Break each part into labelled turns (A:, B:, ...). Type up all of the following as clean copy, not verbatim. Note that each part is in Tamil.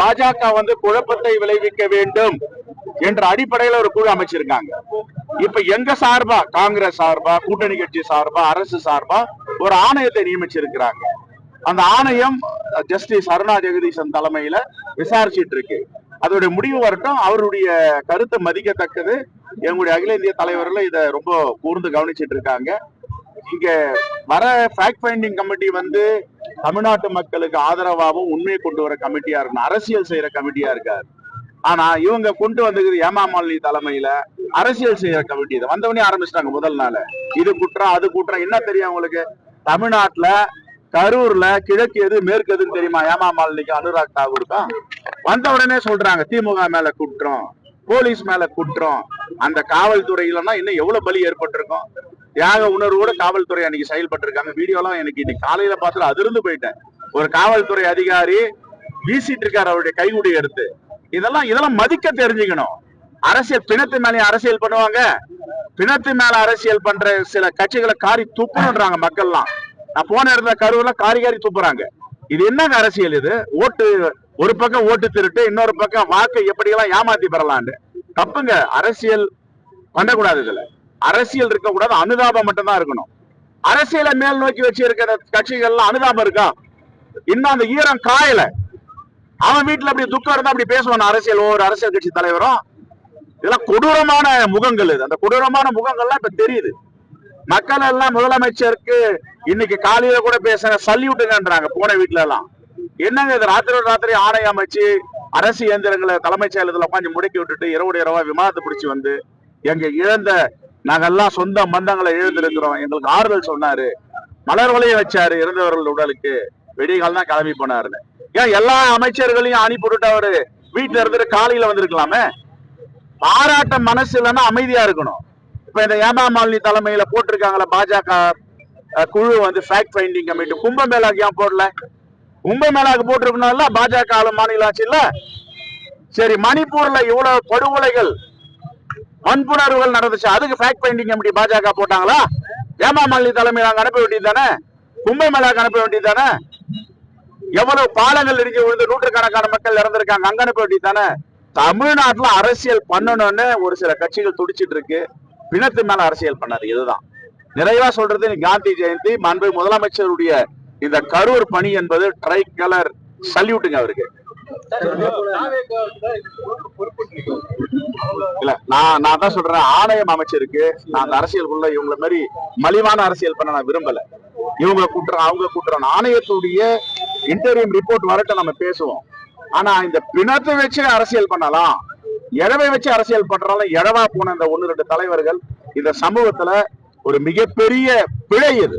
A: பாஜக குழப்பத்தை விளைவிக்க வேண்டும் என்ற அடிப்படையில ஒரு குழு அமைச்சிருக்காங்க. இப்ப எங்க சார்பா, காங்கிரஸ் சார்பா, கூட்டணி கட்சி சார்பா, அரசு சார்பா ஒரு ஆணையத்தை நியமிச்சிருக்கிறாங்க. அந்த ஆணையம் ஜஸ்டிஸ் அருணா ஜெகதீசன் தலைமையில விசாரிச்சிட்டு இருக்கு. அதோட முடிவு வரட்டும். அவருடைய கருத்து மதிக்கத்தக்கது. எங்களுடைய அகில இந்திய தலைவர்கள் இதை ரொம்ப கூர்ந்து கவனிச்சிட்டு இருக்காங்க. இங்க வர ஃபேக்ட் ஃபைண்டிங் கமிட்டி தமிழ்நாட்டு மக்களுக்கு ஆதரவாகவும் உண்மையை கொண்டு வர கமிட்டியா இருக்கணும், அரசியல் செய்யற கமிட்டியா இருக்காரு. ஆனா இவங்க கொண்டு வந்தது ஏமாமாலினி தலைமையில அரசியல் செய்யற கமிட்டி. இதை வந்தவனே ஆரம்பிச்சிட்டாங்க முதல் நாள். இது குற்றம், அது குற்றம். என்ன தெரியும் உங்களுக்கு? தமிழ்நாட்டுல கரூர்ல கிழக்கு எது மேற்கு எதுன்னு தெரியுமா? ஏமாமாலினிக்கு, அனுராக் தாக்கூருக்கா? வந்த உடனே சொல்றாங்க திமுக மேல குற்றம், போலீஸ் மேல குற்றம். அந்த காவல்துறையிலன்னா இன்னும் எவ்வளவு பலி ஏற்பட்டிருக்கும். தியாக உணர்வோட காவல்துறை அன்னைக்கு செயல்பட்டு இருக்காங்க. வீடியோலாம் எனக்கு இன்னைக்கு காலையில பார்த்துட்டு அதிர்ந்து போயிட்டேன். ஒரு காவல்துறை அதிகாரி வீசிட்டு இருக்காரு அவருடைய கைகுடி எடுத்து. இதெல்லாம் மதிக்க தெரிஞ்சுக்கணும். அரசியல் பிணத்து மேலே அரசியல் பண்ணுவாங்க. பிணத்து மேல அரசியல் பண்ற சில கட்சிகளை காரி துப்புன்றாங்க மக்கள்லாம். நான் போன இருந்த கரூர்ல காரி துப்புறாங்க. இது என்னங்க அரசியல்? இது ஓட்டு, ஒரு பக்கம் ஓட்டு திருட்டு, இன்னொரு பக்கம் வாக்கை எப்படியெல்லாம் ஏமாத்தி பெறலான்னு. தப்புங்க. அரசியல் பண்ணக்கூடாது. இதுல அரசியல் இருக்க கூடாது, அனுதாபம் மட்டும் தான் இருக்கணும். அரசியலை மேல் நோக்கி வச்சு இருக்கிற கட்சிகள்லாம் அனுதாபம் இருக்கா? இன்னும் அந்த ஈரம் காயல. அவன் வீட்டுல அப்படி துக்கம் இருந்தா அப்படி பேசுவான் அரசியல், ஒவ்வொரு அரசியல் கட்சி தலைவரும். இதெல்லாம் கொடூரமான முகங்கள். இது அந்த கொடூரமான முகங்கள்லாம் இப்ப தெரியுது. மக்கள் எல்லாம் முதலமைச்சருக்கு இன்னைக்கு காலையில கூட பேசுற சல்யூட்டுங்கன்றாங்க போன வீட்டுல எல்லாம். என்னங்க இது? ராத்திரி ஆணையம் அமைச்சு அரசு இயந்திரங்களை தலைமைச் செயலகத்துல உட்காந்து முடக்கி விட்டுட்டு இரவா விமானத்தை பிடிச்சு எங்க இழந்த நாங்கெல்லாம் சொந்த பந்தங்களை இழந்திருக்கிறோம், எங்களுக்கு ஆறுதல் சொன்னாரு, மலர் வளைய வச்சாரு, இறந்தவர்கள் உடலுக்கு வெடிகால் தான் கிளம்பி போனாருன்னு. ஏன் எல்லா அமைச்சர்களையும் அனுப்பிவிட்டு அவரு வீட்டுல இருந்துட்டு காலையில வந்திருக்கலாமே? பாராட்ட மனசு இல்லைன்னா அமைதியா இருக்கணும். இப்ப இந்த ஏமாமாலினி தலைமையில போட்டிருக்காங்களா பாஜக குழு ஃபேக்ட் ஃபைண்டிங் கமிட்டி. கும்பமேளாக்கு ஏன் போடல? கும்பமேளாக்கு போட்டிருக்கணும்ல பாஜக மாநில ஆட்சி இல்ல. சரி, மணிப்பூர்ல இவ்வளவு படுகொலைகள், வன்புணர்வுகள் நடந்துச்சு, அதுக்கு ஃபேக்ட் ஃபைண்டிங் கமிட்டி பாஜக போட்டாங்களா? ஏமாமாலினி தலைமையில அங்க அனுப்ப வேண்டியது தானே? கும்பமேளாக்கு அனுப்ப வேண்டியது தானே? எவ்வளவு பாலங்கள் இடிஞ்சு விழுந்து நூற்றுக்கணக்கான மக்கள் இறந்திருக்காங்க, அங்க அனுப்ப வேண்டியது தானே? தமிழ்நாட்டுல அரசியல் பண்ணணும்னு ஒரு சில கட்சிகள் துடிச்சிட்டு இருக்கு. பிணத்து மேல அரசியல் பண்ணாது. இதுதான் நிறைவா சொல்றது. காந்தி ஜெயந்தி, மாண்பு முதலமைச்சருடைய இந்த கரூர் பணி என்பது ட்ரை கலர் சல்யூட்டுங்க அவருக்கு. இல்ல, நான் தான் சொல்றேன், ஆணையம் அமைச்சிருக்கு. நான் அந்த அரசியலுக்குள்ள இவங்கள மாதிரி மலிவான அரசியல் பண்ண நான் விரும்பல. இவங்க கூட்டுறோம், அவங்க கூட்டுறோம். ஆணையத்துடைய இன்டர்வியூ ரிப்போர்ட் வரட்டும், நம்ம பேசுவோம். ஆனா இந்த பிணத்தை வச்சு அரசியல் பண்ணலாம், எழவை வச்சு அரசியல் பண்றாலும் எழவா போன இந்த 1-2 தலைவர்கள் இந்த சமூகத்துல ஒரு மிகப்பெரிய பிழை. இது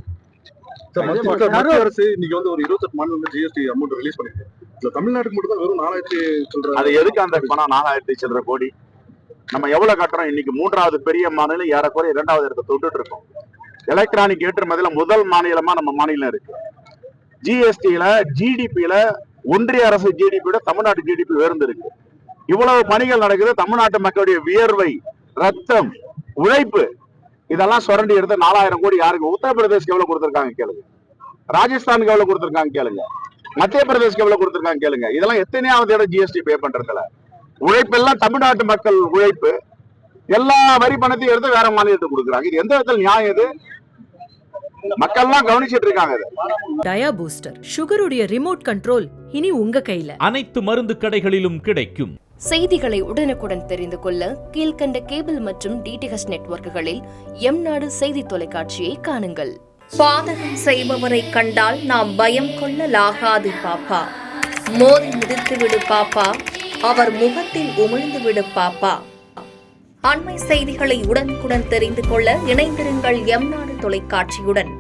B: மத்திய அரசு இன்னைக்கு ஒரு 28 மாநிலம் ஜிஎஸ்டி அமௌண்ட் ரிலீஸ் பண்ணிருக்கு. தமிழ்நாட்டுக்கு மட்டும் தான் வெறும் 4000 சில்லற.
A: அது எதுக்கு அந்த பணம்? 4000 சில்லற கோடி. நம்ம எவ்வளவு கட்டுறோம்? இன்னைக்கு 3வது பெரிய மாநிலம், ஏறக்குறைய 2வது இடத்தை தொட்டுட்டு இருக்கோம். எலக்ட்ரானிக் ஏற்றுமதியில முதல் மாநிலமா நம்ம மாநிலம் இருக்கு. ஜிஎஸ்டியில, ஜிடிபியில ஒன்றிய அரசு ஜிடிபியோட தமிழ்நாட்டு ஜிடிபி உயர்ந்து இருக்கு. இவ்வளவு பணிகள் நடக்குது. தமிழ்நாட்டு மக்களுடைய வியர்வை, ரத்தம், உழைப்பு இதெல்லாம் சுரண்டி எடுத்து 4000 கோடி யாருக்கு? உத்தரப்பிரதேஷ்க்கு எவ்வளவு கொடுத்திருக்காங்க கேளுங்க, ராஜஸ்தானுக்கு எவ்வளவு கொடுத்திருக்காங்க கேளுங்க, மத்திய பிரதேஷ்க்கு எவ்வளவு கொடுத்திருக்காங்க கேளுங்க. இதெல்லாம் எத்தனையாவது இடம் ஜிஎஸ்டி பே பண்றதுல. உழைப்பெல்லாம் தமிழ்நாட்டு மக்கள் உழைப்பு. எல்லா வரி பணத்தையும் எடுத்து வேற மாநிலத்துக்கு கொடுக்குறாங்க. இது எந்த விதத்தில் நியாயம்? இது மக்கள்லாம் கவனிச்சிட்டு இருக்காங்க.
C: டயா பூஸ்டர் சுகருடைய ரிமோட் கண்ட்ரோல் இனி உங்க கையில.
D: அனைத்து மருந்து கடைகளிலும் கிடைக்கும்.
E: செய்திகளை உடனுக்குடன் தெரிந்து கொள்ள கீழ்கண்ட கேபிள் மற்றும் டிடிஎச் நெட்வொர்க்குகளில் எம்நாடு செய்தி தொலைக்காட்சியை காணுங்கள். பாதகம் செய்பவரை கண்டால் நாம் பயம் கொள்ளலாகாது பாப்பா. மோதி மிதித்து விடு பாப்பா, அவர் முகத்தில் உமிழ்ந்து விடு பாப்பா. அண்மை செய்திகளை உடனுக்குடன் தெரிந்து கொள்ள இணைந்திருங்கள் எம்நாடு தொலைக்காட்சியுடன்.